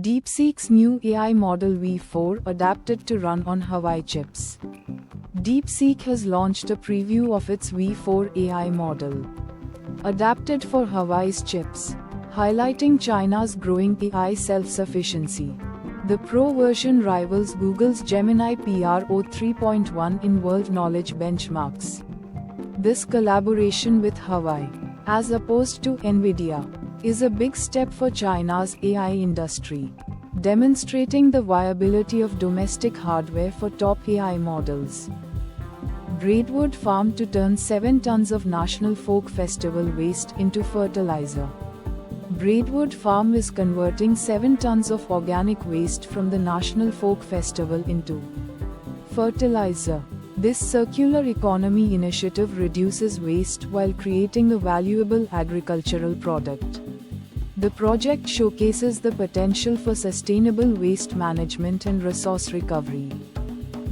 DeepSeek's new AI model V4 adapted to run on Huawei chips. DeepSeek has launched a preview of its V4 AI model, adapted for Huawei's chips, highlighting China's growing AI self-sufficiency. The Pro version rivals Google's Gemini Pro 3.1 in world knowledge benchmarks. This collaboration with Huawei, as opposed to NVIDIA, is a big step for China's AI industry, demonstrating the viability of domestic hardware for top AI models. Braidwood Farm to turn 7 tons of National Folk Festival waste into fertilizer. Braidwood Farm is converting 7 tons of organic waste from the National Folk Festival into fertilizer. This circular economy initiative reduces waste while creating a valuable agricultural product. The project showcases the potential for sustainable waste management and resource recovery,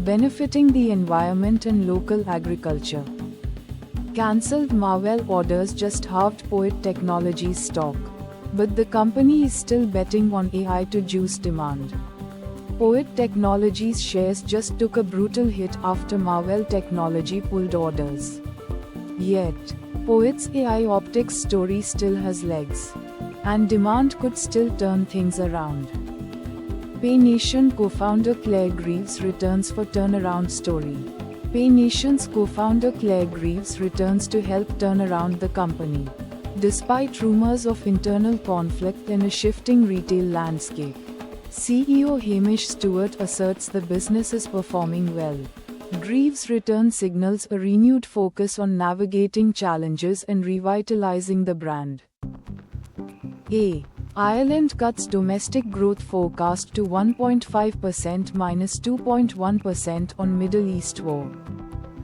benefiting the environment and local agriculture. Cancelled Marvell orders just halved POET Technologies stock, but the company is still betting on AI to juice demand. POET Technologies shares just took a brutal hit after Marvell Technology pulled orders. Yet, POET's AI optics story still has legs, and demand could still turn things around. PayNation co-founder Claire Greaves returns for turnaround story. PayNation's co-founder Claire Greaves returns to help turn around the company, despite rumors of internal conflict and a shifting retail landscape. CEO Hamish Stewart asserts the business is performing well. Greaves' return signals a renewed focus on navigating challenges and revitalizing the brand. Ireland cuts domestic growth forecast to 1.5% minus 2.1% on Middle East war.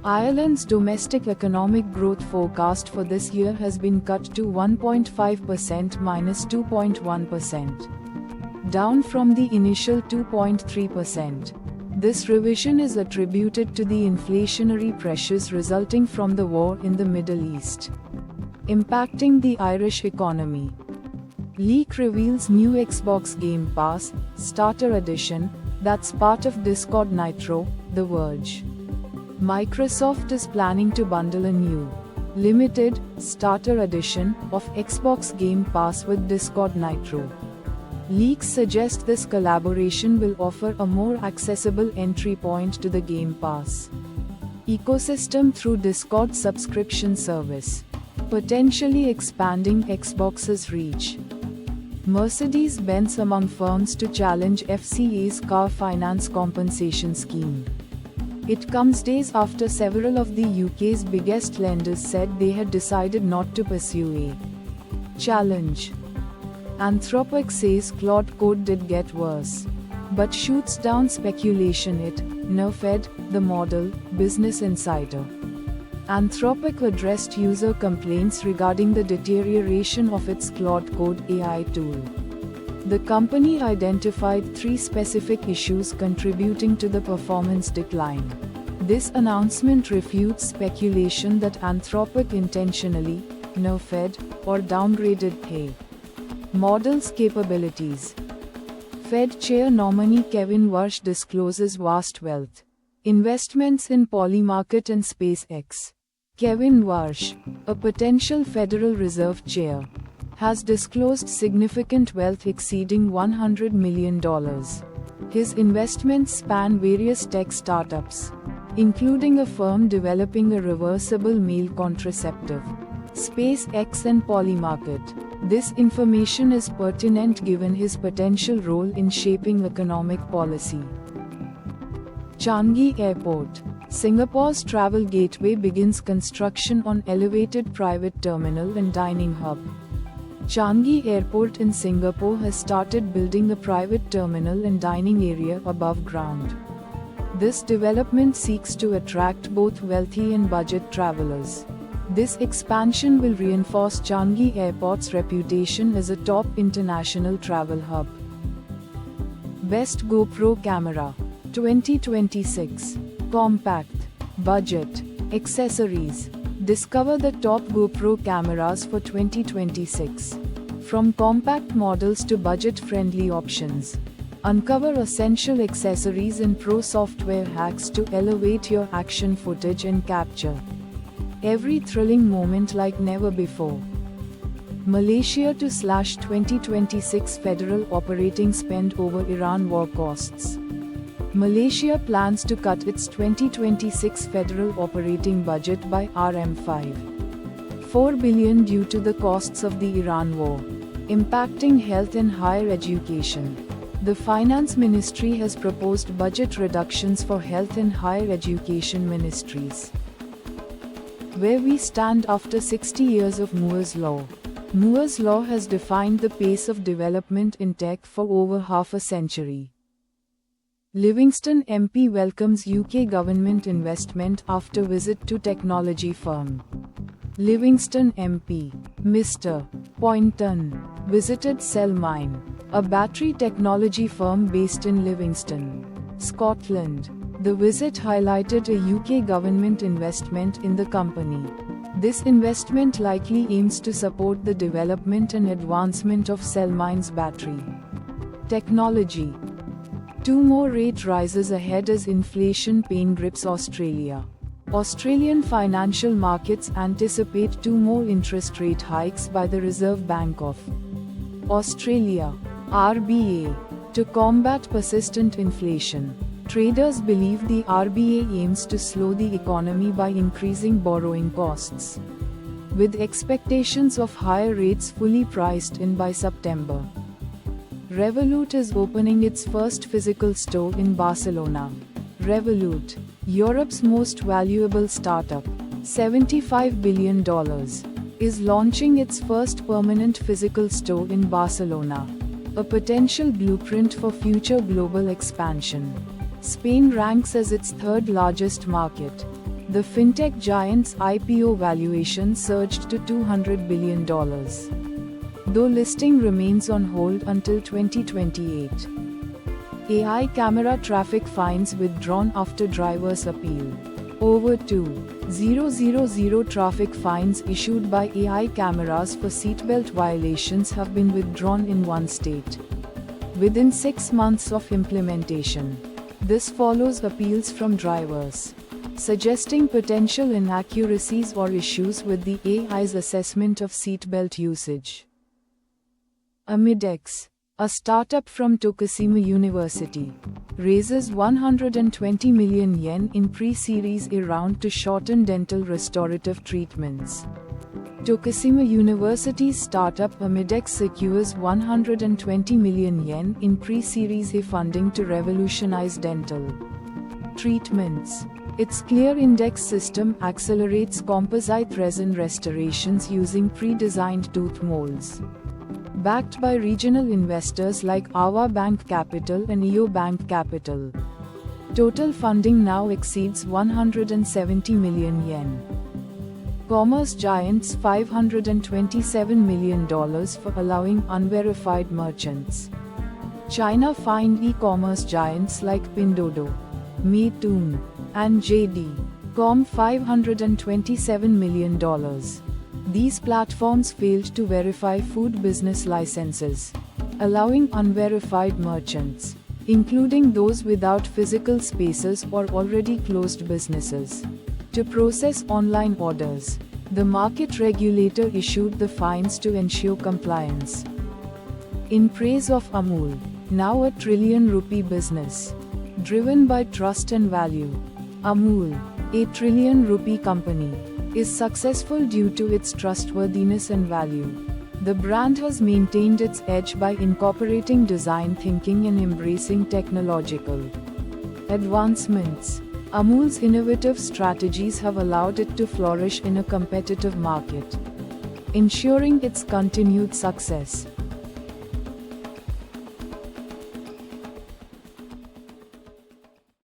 Ireland's domestic economic growth forecast for this year has been cut to 1.5% minus 2.1%. Down from the initial 2.3%. This revision is attributed to the inflationary pressures resulting from the war in the Middle East, impacting the Irish economy. Leak reveals new Xbox Game Pass Starter Edition that's part of Discord Nitro, The Verge. Microsoft is planning to bundle a new, limited, Starter Edition of Xbox Game Pass with Discord Nitro. Leaks suggest this collaboration will offer a more accessible entry point to the Game Pass ecosystem through Discord subscription service, potentially expanding Xbox's reach. Mercedes-Benz among firms to challenge FCA's car finance compensation scheme. It comes days after several of the UK's biggest lenders said they had decided not to pursue a challenge. Anthropic says Claude Code did get worse, but shoots down speculation it nerfed the model. Business Insider. Anthropic addressed user complaints regarding the deterioration of its Claude Code AI tool. The company identified 3 specific issues contributing to the performance decline. This announcement refutes speculation that Anthropic intentionally nerfed or downgraded AI model's capabilities. Fed Chair nominee Kevin Warsh discloses vast wealth investments in Polymarket and SpaceX. Kevin Warsh, a potential Federal Reserve chair, has disclosed significant wealth exceeding $100 million. His investments span various tech startups, including a firm developing a reversible male contraceptive, SpaceX and Polymarket. This information is pertinent given his potential role in shaping economic policy. Changi Airport. Singapore's travel gateway begins construction on elevated private terminal and dining hub. Changi Airport in Singapore has started building a private terminal and dining area above ground. This development seeks to attract both wealthy and budget travelers. This expansion will reinforce Changi Airport's reputation as a top international travel hub. Best GoPro Camera 2026. Compact, Budget, Accessories. Discover the top GoPro cameras for 2026. From compact models to budget-friendly options. Uncover essential accessories and pro software hacks to elevate your action footage and capture every thrilling moment like never before. Malaysia to slash 2026 federal operating spend over Iran war costs. Malaysia plans to cut its 2026 federal operating budget by RM5.4 billion due to the costs of the Iran war, impacting health and higher education. The Finance Ministry has proposed budget reductions for health and higher education ministries. Where we stand after 60 years of Moore's Law. Moore's Law has defined the pace of development in tech for over half a century. Livingston MP welcomes UK government investment after visit to technology firm. Livingston MP, Mr. Poynton, visited Cellmine, a battery technology firm based in Livingston, Scotland. The visit highlighted a UK government investment in the company. This investment likely aims to support the development and advancement of Cellmine's battery technology. 2 more rate rises ahead as inflation pain grips Australia. Australian financial markets anticipate 2 more interest rate hikes by the Reserve Bank of Australia, RBA, to combat persistent inflation. Traders believe the RBA aims to slow the economy by increasing borrowing costs, with expectations of higher rates fully priced in by September. Revolut is opening its first physical store in Barcelona. Revolut, Europe's most valuable startup, $75 billion, is launching its first permanent physical store in Barcelona, a potential blueprint for future global expansion. Spain ranks as its 3rd largest market. The fintech giant's IPO valuation surged to $200 billion. Though listing remains on hold until 2028. AI camera traffic fines withdrawn after drivers appeal. Over 2,000 traffic fines issued by AI cameras for seatbelt violations have been withdrawn in one state within 6 months of implementation. This follows appeals from drivers, suggesting potential inaccuracies or issues with the AI's assessment of seatbelt usage. Amidex, a startup from Tokushima University, raises 120 million yen in pre-Series A round to shorten dental restorative treatments. Tokushima University's startup Amidex secures 120 million yen in pre-Series A funding to revolutionize dental treatments. Its Clear Index system accelerates composite resin restorations using pre-designed tooth molds. Backed by regional investors like Awa Bank Capital and EO Bank Capital. Total funding now exceeds 170 million yen. Commerce giants $527 million for allowing unverified merchants. China fined e-commerce giants like Pinduoduo, Meituan, and JD.com $527 million. These platforms failed to verify food business licenses, allowing unverified merchants, including those without physical spaces or already closed businesses, to process online orders. The market regulator issued the fines to ensure compliance. In praise of Amul, now a trillion-rupee business, driven by trust and value. Amul, a trillion-rupee company, is successful due to its trustworthiness and value. The brand has maintained its edge by incorporating design thinking and embracing technological advancements. Amul's innovative strategies have allowed it to flourish in a competitive market, ensuring its continued success.